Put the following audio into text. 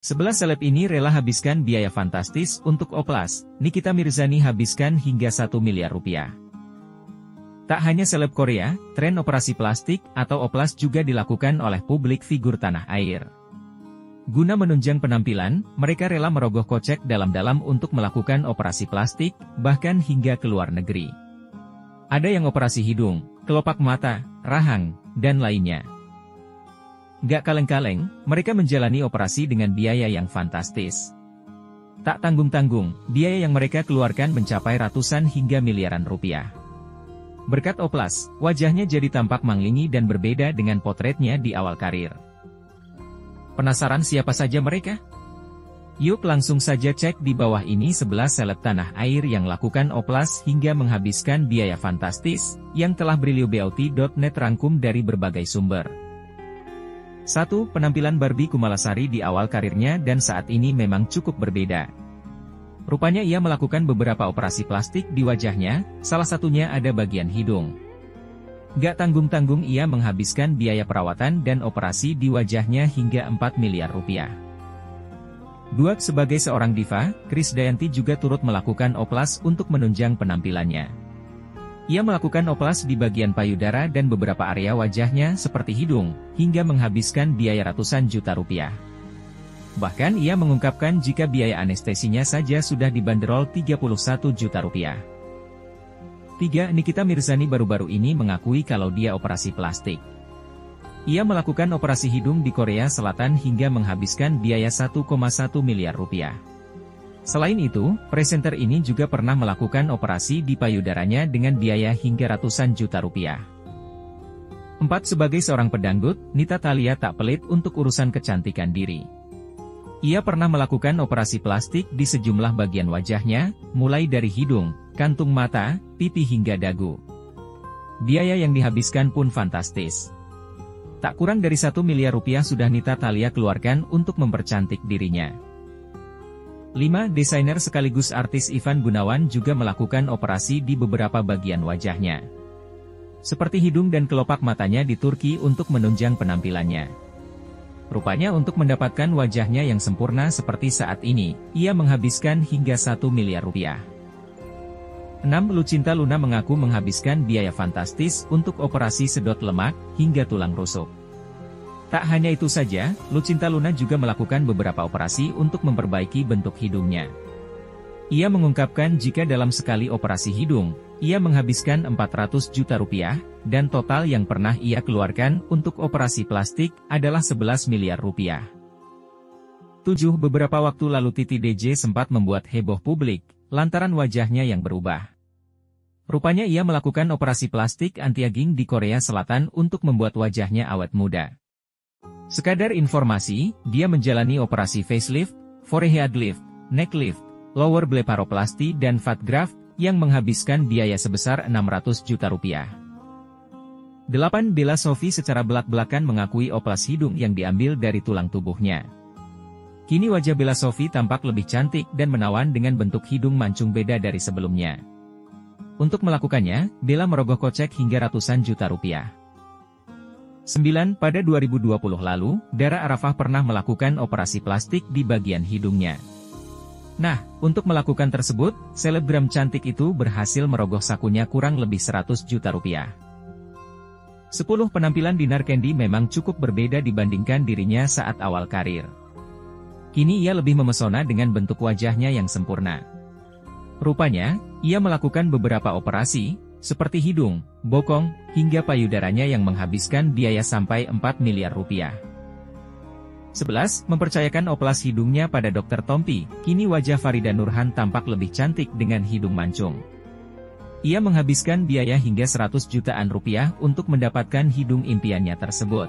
11 seleb ini rela habiskan biaya fantastis untuk oplas. Nikita Mirzani habiskan hingga 1 miliar rupiah. Tak hanya seleb Korea, tren operasi plastik atau oplas juga dilakukan oleh publik figur tanah air. Guna menunjang penampilan, mereka rela merogoh kocek dalam-dalam untuk melakukan operasi plastik, bahkan hingga ke luar negeri. Ada yang operasi hidung, kelopak mata, rahang, dan lainnya. Gak kaleng-kaleng, mereka menjalani operasi dengan biaya yang fantastis. Tak tanggung-tanggung, biaya yang mereka keluarkan mencapai ratusan hingga miliaran rupiah. Berkat oplas, wajahnya jadi tampak manglingi dan berbeda dengan potretnya di awal karir. Penasaran siapa saja mereka? Yuk langsung saja cek di bawah ini 11 seleb tanah air yang lakukan oplas hingga menghabiskan biaya fantastis, yang telah briliobeauty.net rangkum dari berbagai sumber. 1. Penampilan Barbie Kumalasari di awal karirnya dan saat ini memang cukup berbeda. Rupanya ia melakukan beberapa operasi plastik di wajahnya, salah satunya ada bagian hidung. Gak tanggung-tanggung ia menghabiskan biaya perawatan dan operasi di wajahnya hingga 4 miliar rupiah. 2. Sebagai seorang diva, Krisdayanti juga turut melakukan oplas untuk menunjang penampilannya. Ia melakukan oplas di bagian payudara dan beberapa area wajahnya seperti hidung, hingga menghabiskan biaya ratusan juta rupiah. Bahkan ia mengungkapkan jika biaya anestesinya saja sudah dibanderol 31 juta rupiah. 3. Nikita Mirzani baru-baru ini mengakui kalau dia operasi plastik. Ia melakukan operasi hidung di Korea Selatan hingga menghabiskan biaya 1,1 miliar rupiah. Selain itu, presenter ini juga pernah melakukan operasi di payudaranya dengan biaya hingga ratusan juta rupiah. 4. Sebagai seorang pedangdut, Nita Thalia tak pelit untuk urusan kecantikan diri. Ia pernah melakukan operasi plastik di sejumlah bagian wajahnya, mulai dari hidung, kantung mata, pipi hingga dagu. Biaya yang dihabiskan pun fantastis. Tak kurang dari 1 miliar rupiah sudah Nita Thalia keluarkan untuk mempercantik dirinya. 5. Desainer sekaligus artis Ivan Gunawan juga melakukan operasi di beberapa bagian wajahnya. Seperti hidung dan kelopak matanya di Turki untuk menunjang penampilannya. Rupanya untuk mendapatkan wajahnya yang sempurna seperti saat ini, ia menghabiskan hingga 1 miliar rupiah. 6. Lucinta Luna mengaku menghabiskan biaya fantastis untuk operasi sedot lemak, hingga tulang rusuk. Tak hanya itu saja, Lucinta Luna juga melakukan beberapa operasi untuk memperbaiki bentuk hidungnya. Ia mengungkapkan jika dalam sekali operasi hidung, ia menghabiskan 400 juta rupiah, dan total yang pernah ia keluarkan untuk operasi plastik adalah 11 miliar rupiah. 7. Beberapa waktu lalu Titi DJ sempat membuat heboh publik, lantaran wajahnya yang berubah. Rupanya ia melakukan operasi plastik anti-aging di Korea Selatan untuk membuat wajahnya awet muda. Sekadar informasi, dia menjalani operasi facelift, forehead lift, neck lift, lower blepharoplasty dan fat graft, yang menghabiskan biaya sebesar 600 juta rupiah. 8. Bella Sophie secara belak-belakan mengakui oplas hidung yang diambil dari tulang tubuhnya. Kini wajah Bella Sophie tampak lebih cantik dan menawan dengan bentuk hidung mancung beda dari sebelumnya. Untuk melakukannya, Bella merogoh kocek hingga ratusan juta rupiah. 9. Pada 2020 lalu, Dara Arafah pernah melakukan operasi plastik di bagian hidungnya. Nah, untuk melakukan tersebut, selebgram cantik itu berhasil merogoh sakunya kurang lebih 100 juta rupiah. 10. Penampilan Dinar Kendi memang cukup berbeda dibandingkan dirinya saat awal karir. Kini ia lebih memesona dengan bentuk wajahnya yang sempurna. Rupanya, ia melakukan beberapa operasi, seperti hidung, bokong, hingga payudaranya yang menghabiskan biaya sampai 4 miliar rupiah. 11. Mempercayakan oplas hidungnya pada Dr. Tompi, kini wajah Farida Nurhan tampak lebih cantik dengan hidung mancung. Ia menghabiskan biaya hingga 100 jutaan rupiah untuk mendapatkan hidung impiannya tersebut.